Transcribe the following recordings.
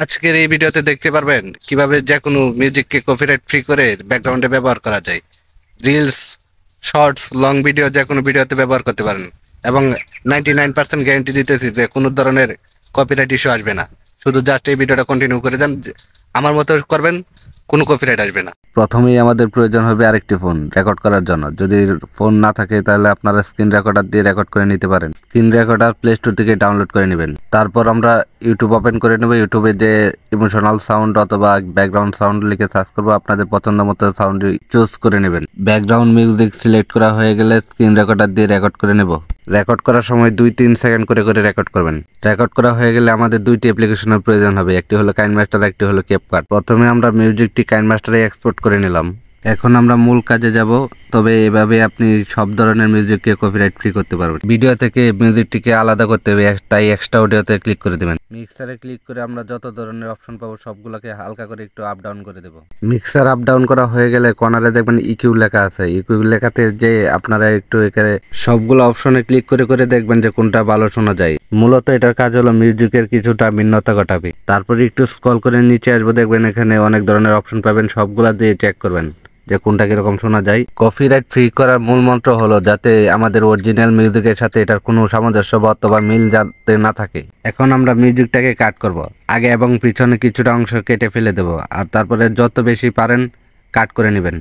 আজকের এই ভিডিওতে দেখতে পারবেন কিভাবে যে কোনো মিউজিককে কপিরাইট ফ্রি করে ব্যাকগ্রাউন্ডে ব্যবহার করা যায়। রিলস, শর্টস, লং ভিডিও যে কোনো ভিডিওতে ব্যবহার করতে পারেন এবং 99% গ্যারান্টি দিতেছি যে কোনো ধরনের কপিরাইট ইস্যু আসবে না। শুধু জাস্ট এই ভিডিওটা কন্টিনিউ করে যান, আমার মতো করবেন, কোনো কপিরাইট আসবে না। প্রথমেই আমাদের প্রয়োজন হবে আরেকটি ফোন রেকর্ড করার জন্য। যদি ফোন না থাকে তাহলে আপনারা স্ক্রিন রেকর্ডার দিয়ে রেকর্ড করে নিতে পারেন। স্ক্রিন রেকর্ডার প্লে স্টোর থেকে ডাউনলোড করে নেবেন। তারপর আমরা ইউটিউব ওপেন করে নেব। ইউটিউবে যে ইমোশনাল সাউন্ড অথবা ব্যাকগ্রাউন্ড সাউন্ড লিখে সার্চ করবো, আপনাদের পছন্দ মতো সাউন্ড চুজ করে নেবেন। ব্যাকগ্রাউন্ড মিউজিক সিলেক্ট করা হয়ে গেলে স্ক্রিন রেকর্ডার দিয়ে রেকর্ড করে নেব। রেকর্ড করার সময় 2-3 সেকেন্ড করে করে রেকর্ড করবেন। রেকর্ড করা হয়ে গেলে আমাদের দুইটি অ্যাপ্লিকেশনের প্রয়োজন হবে, একটি হলো কাইনমাস্টার, একটি হলো ক্যাপকাট। প্রথমে আমরা মিউজিকটি কাইনমাস্টারে এক্সপোর্ট করে নিলাম। এখন আমরা মূল কাজে যাব। তবে এভাবে আপনি সব ধরনের মিউজিককে কপিরাইট ফ্রি করতে পারবেন। ভিডিও থেকে মিউজিকটিকে আলাদা করতে হবে, তাই এক্সট্রা অডিওতে ক্লিক করে দেবেন। মিক্সারে ক্লিক করে আমরা যত ধরনের অপশন পাবো সবগুলোকে হালকা করে একটু আপ ডাউন করে দেব। মিক্সার আপ ডাউন করা হয়ে গেলে কর্নারে দেখবেন ইকিউ লেখা আছে। ইকিউ লেখাতে যে আপনারা একটু এখানে সবগুলো অপশনে ক্লিক করে করে দেখবেন যে কোনটা ভালো শোনা যায়। মূলত এটার কাজ হলো মিউজিকের কিছুটা ভিন্নতা ঘটাবে। তারপরে একটু স্ক্রল করে নিচে আসবো, দেখবেন এখানে অনেক ধরনের অপশন পাবেন, সবগুলা দিয়ে চেক করবেন যে কোনটা কিরকম শোনা যায়। কপিরাইট ফ্রি করার মূল মন্ত্র হলো যাতে আমাদের অরিজিনাল মিউজিকের সাথে এটার কোনো সামঞ্জস্য অথবা মিল যাতে না থাকে। এখন আমরা মিউজিকটাকে কাট করব। আগে এবং পিছনে কিছুটা অংশ কেটে ফেলে দেব, আর তারপরে যত বেশি পারেন কাট করে নেবেন।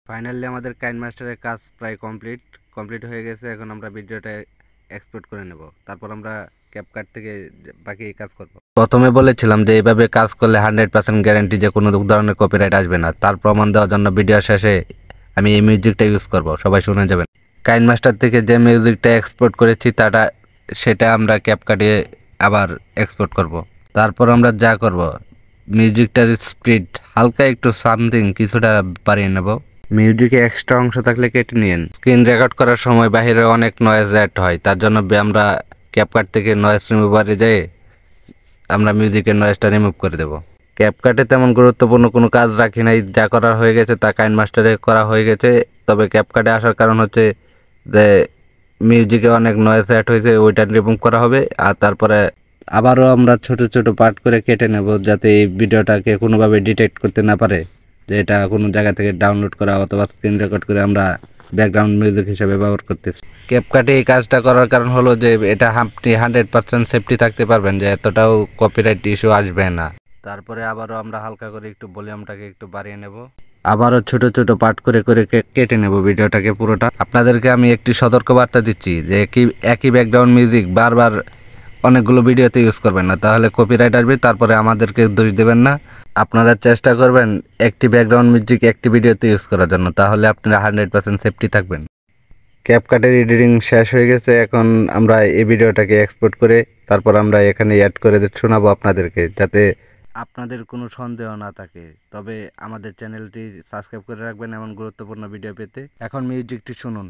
ফাইনালি আমাদের কাইনমাস্টারের কাজ প্রায় কমপ্লিট হয়ে গেছে। এখন আমরা ভিডিওটা এক্সপোর্ট করে নেব। তারপর আমরা ক্যাপকাট থেকে বাকি কাজ করব। প্রথমে বলেছিলাম যে এইভাবে কাজ করলে 100% গ্যারান্টি যে কোনো ধরনের কপিরাইট আসবে না। তার প্রমাণ দেওয়ার জন্য ভিডিও শেষে আমি এই মিউজিকটা ইউজ করব, সবাই শুনে যাবেন। কাইনমাস্টার থেকে যে মিউজিকটা এক্সপোর্ট করেছি সেটা আমরা ক্যাপকাটে আবার এক্সপোর্ট করব। তারপর আমরা যা করব, মিউজিকটার স্পিড হালকা একটু সামথিং কিছুটা বাড়িয়ে নেব। মিউজিকে এক্সট্রা অংশ থাকলে কেটে নিন। স্ক্রিন রেকর্ড করার সময় বাইরে অনেক নয়েজ অ্যাড হয়, তার জন্য আমরা ক্যাপকাট থেকে নয়েজ রিমুভারে যেয়ে আমরা মিউজিকের নয়েজটা রিমুভ করে দেব। ক্যাপকাটে তেমন গুরুত্বপূর্ণ কোনো কাজ রাখি নাই, যা করার হয়ে গেছে তা কাইনমাস্টারে করা হয়ে গেছে। তবে ক্যাপকাটে আসার কারণ হচ্ছে যে মিউজিকে অনেক নয়েজ অ্যাড হয়েছে, ওইটা রিমুভ করা হবে। আর তারপরে আবারও আমরা ছোট ছোট পার্ট করে কেটে নেব, যাতে এই ভিডিওটাকে কোনোভাবে ডিটেক্ট করতে না পারে যে এটা কোনো জায়গা থেকে ডাউনলোড করা অথবা স্ক্রিন রেকর্ড করে আমরা ব্যাকগ্রাউন্ড মিউজিক হিসেবে ব্যবহার করতেছি। ক্যাপকাটে এই কাজটা করার কারণ হলো যে এটা আপনি 100% সেফটি থাকতে পারবেন যে এতটাও কপিরাইট ইস্যু আসবে না। তারপরে আবারও আমরা হালকা করে একটু ভলিউমটাকে একটু বাড়িয়ে নেব। আবারও ছোট ছোট পার্ট করে করে কেটে নেব ভিডিওটাকে পুরোটা। আপনাদেরকে আমি একটি সতর্কবার্তা দিচ্ছি যে একই ব্যাকগ্রাউন্ড মিউজিক বারবার অনেকগুলো ভিডিওতে ইউজ করবেন না, তাহলে কপিরাইট আসবে। তারপরে আমাদেরকে দোষ দেবেন না। আপনারা চেষ্টা করবেন একটি ব্যাকগ্রাউন্ড মিউজিক একটি ভিডিওতে ইউজ করার জন্য, তাহলে আপনারা 100% সেফটি থাকবেন। ক্যাপকাটের এডিটিং শেষ হয়ে গেছে। এখন আমরা এই ভিডিওটাকে এক্সপোর্ট করে তারপর আমরা এখানে অ্যাড করে শোনাবো আপনাদেরকে, যাতে আপনাদের কোনো সন্দেহ না থাকে। তবে আমাদের চ্যানেলটি সাবস্ক্রাইব করে রাখবেন এমন গুরুত্বপূর্ণ ভিডিও পেতে। এখন মিউজিকটি শুনুন।